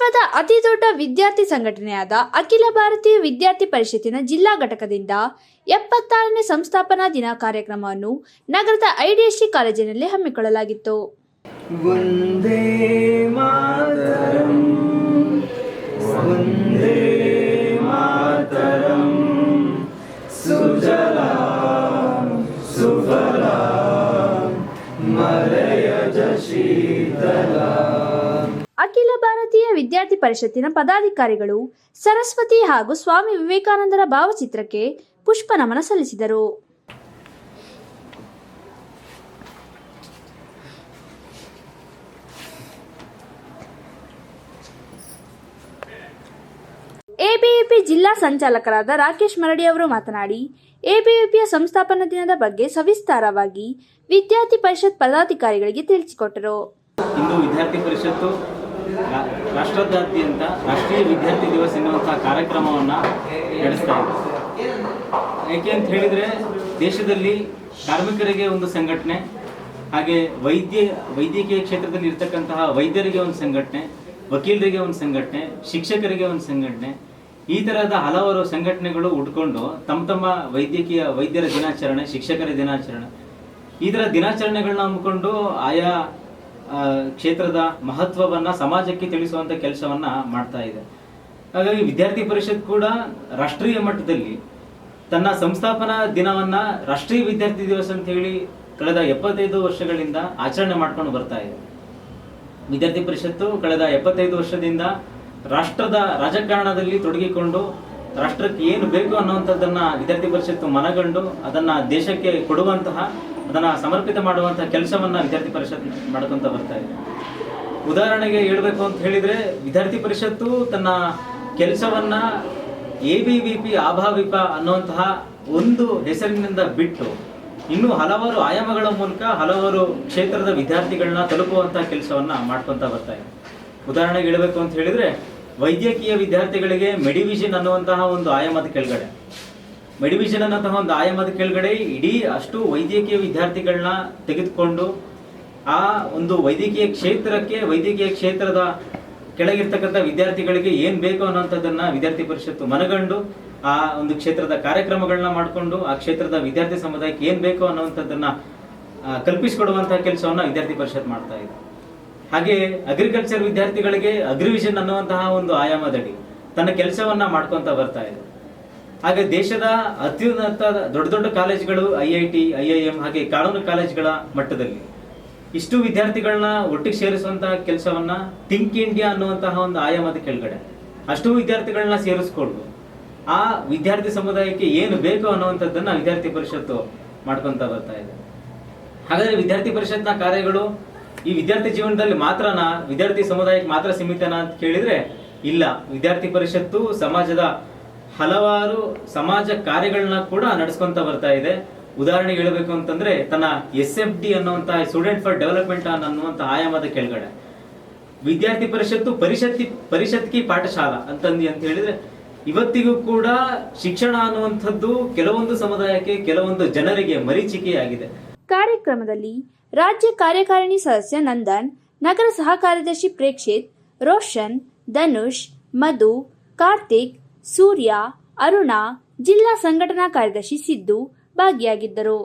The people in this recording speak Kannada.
ವಿಶ್ವದ ಅತಿದೊಡ್ಡ ವಿದ್ಯಾರ್ಥಿ ಸಂಘಟನೆಯಾದ ಅಖಿಲ ಭಾರತೀಯ ವಿದ್ಯಾರ್ಥಿ ಪರಿಷತ್ತಿನ ಜಿಲ್ಲಾ ಘಟಕದಿಂದ 76ನೇ ಸಂಸ್ಥಾಪನಾ ದಿನ ಕಾರ್ಯಕ್ರಮವನ್ನು ನಗರದ ಐಡಿಎಸ್ಸಿ ಕಾಲೇಜಿನಲ್ಲಿ ಹಮ್ಮಿಕೊಳ್ಳಲಾಗಿತ್ತು. ವಂದೇ ಮಾತರಂ, ವಂದೇ ಮಾತರಂ, ಸುಜಲಾಂ ಸುಫಲಾಂ ಮಲಯಜ ಶೀತಲಾಂ. ಅಖಿಲ ಭಾರತೀಯ ವಿದ್ಯಾರ್ಥಿ ಪರಿಷತ್ತಿನ ಪದಾಧಿಕಾರಿಗಳು ಸರಸ್ವತಿ ಹಾಗೂ ಸ್ವಾಮಿ ವಿವೇಕಾನಂದರ ಭಾವಚಿತ್ರಕ್ಕೆ ಪುಷ್ಪ ನಮನ ಸಲ್ಲಿಸಿದರು. ಎಬಿವಿಪಿ ಜಿಲ್ಲಾ ಸಂಚಾಲಕರಾದ ರಾಕೇಶ್ ಮರಡಿ ಅವರು ಮಾತನಾಡಿ, ಎಬಿವಿಪಿಯ ಸಂಸ್ಥಾಪನಾ ದಿನದ ಬಗ್ಗೆ ಸವಿಸ್ತಾರವಾಗಿ ವಿದ್ಯಾರ್ಥಿ ಪರಿಷತ್ ಪದಾಧಿಕಾರಿಗಳಿಗೆ ತಿಳಿಸಿಕೊಟ್ಟರು. ಇಂದು ವಿದ್ಯಾರ್ಥಿ ಪರಿಷತ್ತು ರಾಷ್ಟ್ರದಾದ್ಯಂತ ರಾಷ್ಟ್ರೀಯ ವಿದ್ಯಾರ್ಥಿ ದಿವಸ ಎನ್ನುವಂತಹ ಕಾರ್ಯಕ್ರಮವನ್ನು ನಡೆಸ್ತಾ ಇದೆ. ಏಕೆ ಅಂತ ಹೇಳಿದರೆ, ದೇಶದಲ್ಲಿ ಕಾರ್ಮಿಕರಿಗೆ ಒಂದು ಸಂಘಟನೆ, ಹಾಗೆ ವೈದ್ಯಕೀಯ ಕ್ಷೇತ್ರದಲ್ಲಿ ಇರ್ತಕ್ಕಂತಹ ವೈದ್ಯರಿಗೆ ಒಂದು ಸಂಘಟನೆ, ವಕೀಲರಿಗೆ ಒಂದು ಸಂಘಟನೆ, ಶಿಕ್ಷಕರಿಗೆ ಒಂದು ಸಂಘಟನೆ, ಈ ತರಹದ ಹಲವಾರು ಸಂಘಟನೆಗಳು ಉಟ್ಕೊಂಡು ತಮ್ಮ ವೈದ್ಯರ ದಿನಾಚರಣೆ, ಶಿಕ್ಷಕರ ದಿನಾಚರಣೆ, ಈ ಥರ ದಿನಾಚರಣೆಗಳನ್ನ ಹಮ್ಮಿಕೊಂಡು ಆಯಾ ಕ್ಷೇತ್ರದ ಮಹತ್ವವನ್ನು ಸಮಾಜಕ್ಕೆ ತಿಳಿಸುವಂಥ ಕೆಲಸವನ್ನು ಮಾಡ್ತಾ ಇದೆ. ಹಾಗಾಗಿ ವಿದ್ಯಾರ್ಥಿ ಪರಿಷತ್ ಕೂಡ ರಾಷ್ಟ್ರೀಯ ಮಟ್ಟದಲ್ಲಿ ತನ್ನ ಸಂಸ್ಥಾಪನಾ ದಿನವನ್ನು ರಾಷ್ಟ್ರೀಯ ವಿದ್ಯಾರ್ಥಿ ದಿವಸ ಅಂತ ಹೇಳಿ ಕಳೆದ 75 ವರ್ಷಗಳಿಂದ ಆಚರಣೆ ಮಾಡ್ಕೊಂಡು ಬರ್ತಾ ಇದೆ. ವಿದ್ಯಾರ್ಥಿ ಪರಿಷತ್ತು ಕಳೆದ 75 ವರ್ಷದಿಂದ ರಾಷ್ಟ್ರದ ರಾಜಕಾರಣದಲ್ಲಿ ತೊಡಗಿಕೊಂಡು ರಾಷ್ಟ್ರಕ್ಕೆ ಏನು ಬೇಕು ಅನ್ನುವಂಥದ್ದನ್ನು ವಿದ್ಯಾರ್ಥಿ ಪರಿಷತ್ತು ಮನಗಂಡು ಅದನ್ನು ದೇಶಕ್ಕೆ ಕೊಡುವಂತಹ, ಅದನ್ನು ಸಮರ್ಪಿತ ಮಾಡುವಂತಹ ಕೆಲಸವನ್ನು ವಿದ್ಯಾರ್ಥಿ ಪರಿಷತ್ ಮಾಡ್ಕೊಂತ ಬರ್ತಾ ಇದೆ. ಉದಾಹರಣೆಗೆ ಹೇಳಬೇಕು ಅಂತ ಹೇಳಿದರೆ, ವಿದ್ಯಾರ್ಥಿ ಪರಿಷತ್ತು ತನ್ನ ಕೆಲಸವನ್ನು ಎಬಿವಿಪಿ ಆಭಾವಿಪ ಅನ್ನುವಂತಹ ಒಂದು ಹೆಸರಿನಿಂದ ಬಿಟ್ಟು ಇನ್ನೂ ಹಲವಾರು ಆಯಾಮಗಳ ಮೂಲಕ ಹಲವಾರು ಕ್ಷೇತ್ರದ ವಿದ್ಯಾರ್ಥಿಗಳನ್ನ ತಲುಪುವಂತಹ ಕೆಲಸವನ್ನ ಮಾಡ್ಕೊಂತ ಬರ್ತಾ ಇದೆ. ಉದಾಹರಣೆಗೆ ಹೇಳಬೇಕು ಅಂತ ಹೇಳಿದ್ರೆ, ವೈದ್ಯಕೀಯ ವಿದ್ಯಾರ್ಥಿಗಳಿಗೆ ಮೆಡಿವಿಷನ್ ಅನ್ನುವಂತಹ ಒಂದು ಆಯಾಮದ ಕೆಳಗಡೆ, ಮೆಡಿವಿಷನ್ ಅನ್ನುವಂತಹ ಒಂದು ಆಯಾಮದ ಕೆಳಗಡೆ ಇಡೀ ಅಷ್ಟು ವೈದ್ಯಕೀಯ ವಿದ್ಯಾರ್ಥಿಗಳನ್ನ ತೆಗೆದುಕೊಂಡು ಆ ಒಂದು ವೈದ್ಯಕೀಯ ಕ್ಷೇತ್ರದ ಕೆಳಗಿರ್ತಕ್ಕಂಥ ವಿದ್ಯಾರ್ಥಿಗಳಿಗೆ ಏನು ಬೇಕು ಅನ್ನೋಂಥದ್ದನ್ನ ವಿದ್ಯಾರ್ಥಿ ಪರಿಷತ್ತು ಮನಗಂಡು ಆ ಒಂದು ಕ್ಷೇತ್ರದ ಕಾರ್ಯಕ್ರಮಗಳನ್ನ ಮಾಡಿಕೊಂಡು ಆ ಕ್ಷೇತ್ರದ ವಿದ್ಯಾರ್ಥಿ ಸಮುದಾಯಕ್ಕೆ ಏನು ಬೇಕು ಅನ್ನುವಂಥದ್ದನ್ನ ಕಲ್ಪಿಸಿಕೊಡುವಂತಹ ಕೆಲಸವನ್ನ ವಿದ್ಯಾರ್ಥಿ ಪರಿಷತ್ ಮಾಡ್ತಾ ಇದೆ. ಹಾಗೆ ಅಗ್ರಿಕಲ್ಚರ್ ವಿದ್ಯಾರ್ಥಿಗಳಿಗೆ ಅಗ್ರಿವಿಷನ್ ಅನ್ನುವಂತಹ ಒಂದು ಆಯಾಮದಡಿ ತನ್ನ ಕೆಲಸವನ್ನ ಮಾಡ್ಕೊಂತ ಬರ್ತಾ ಇದೆ. ಹಾಗೆ ದೇಶದ ಅತ್ಯುನ್ನತ ದೊಡ್ಡ ಕಾಲೇಜುಗಳು IIT, IIM ಹಾಗೆ ಕಾನೂನು ಕಾಲೇಜುಗಳ ಮಟ್ಟದಲ್ಲಿ ಇಷ್ಟು ವಿದ್ಯಾರ್ಥಿಗಳನ್ನ ಒಟ್ಟಿಗೆ ಸೇರಿಸುವಂತಹ ಕೆಲಸವನ್ನ ಥಿಂಕ್ ಇಂಡಿಯಾ ಅನ್ನುವಂತಹ ಒಂದು ಆಯಾಮದ ಕೆಳಗಡೆ ಅಷ್ಟು ವಿದ್ಯಾರ್ಥಿಗಳನ್ನ ಸೇರಿಸ್ಕೊಂಡು ಆ ವಿದ್ಯಾರ್ಥಿ ಸಮುದಾಯಕ್ಕೆ ಏನು ಬೇಕು ಅನ್ನುವಂಥದ್ದನ್ನ ವಿದ್ಯಾರ್ಥಿ ಪರಿಷತ್ತು ಮಾಡ್ಕೊಂತ ಬರ್ತಾ ಇದೆ. ಹಾಗಾದ್ರೆ ವಿದ್ಯಾರ್ಥಿ ಪರಿಷತ್ನ ಕಾರ್ಯಗಳು ಈ ವಿದ್ಯಾರ್ಥಿ ಜೀವನದಲ್ಲಿ ಮಾತ್ರನಾ, ವಿದ್ಯಾರ್ಥಿ ಸಮುದಾಯಕ್ಕೆ ಮಾತ್ರ ಸೀಮಿತನಾ ಅಂತ ಕೇಳಿದ್ರೆ ಇಲ್ಲ. ವಿದ್ಯಾರ್ಥಿ ಪರಿಷತ್ತು ಸಮಾಜದ ಹಲವಾರು ಸಮಾಜ ಕಾರ್ಯಗಳನ್ನ ಕೂಡ ನಡೆಸ್ಕೊಂತ ಬರ್ತಾ ಇದೆ. ಉದಾಹರಣೆಗೆ ಹೇಳಬೇಕು ಅಂತಂದ್ರೆ, ತನ್ನ SFD ಅನ್ನುವಂತಹ ಸ್ಟೂಡೆಂಟ್ ಫಾರ್ ಡೆವಲಪ್ಮೆಂಟ್ ಅನ್ನುವಂಥ ಆಯಾಮದ ಕೆಳಗಡೆ ವಿದ್ಯಾರ್ಥಿ ಪರಿಷತ್ತು ಪರಿಷತ್ ಕಿ ಪಾಠಶಾಲಾ ಅಂತ ಹೇಳಿದ್ರೆ, ಇವತ್ತಿಗೂ ಕೂಡ ಶಿಕ್ಷಣ ಅನ್ನುವಂಥದ್ದು ಕೆಲವೊಂದು ಸಮುದಾಯಕ್ಕೆ, ಕೆಲವೊಂದು ಜನರಿಗೆ ಮರೀಚಿಕೆಯಾಗಿದೆ. ಕಾರ್ಯಕ್ರಮದಲ್ಲಿ ರಾಜ್ಯ ಕಾರ್ಯಕಾರಿಣಿ ಸದಸ್ಯ ನಂದನ್, ನಗರ ಸಹ ಕಾರ್ಯದರ್ಶಿ ಪ್ರೇಕ್ಷಿತ್, ರೋಷನ್, ಧನುಷ್, ಮಧು, ಕಾರ್ತಿಕ್, ಸೂರ್ಯ, ಅರುಣಾ, ಜಿಲ್ಲಾ ಸಂಘಟನಾ ಕಾರ್ಯದರ್ಶಿ ಸಿದ್ದು ಭಾಗಿಯಾಗಿದ್ದರು.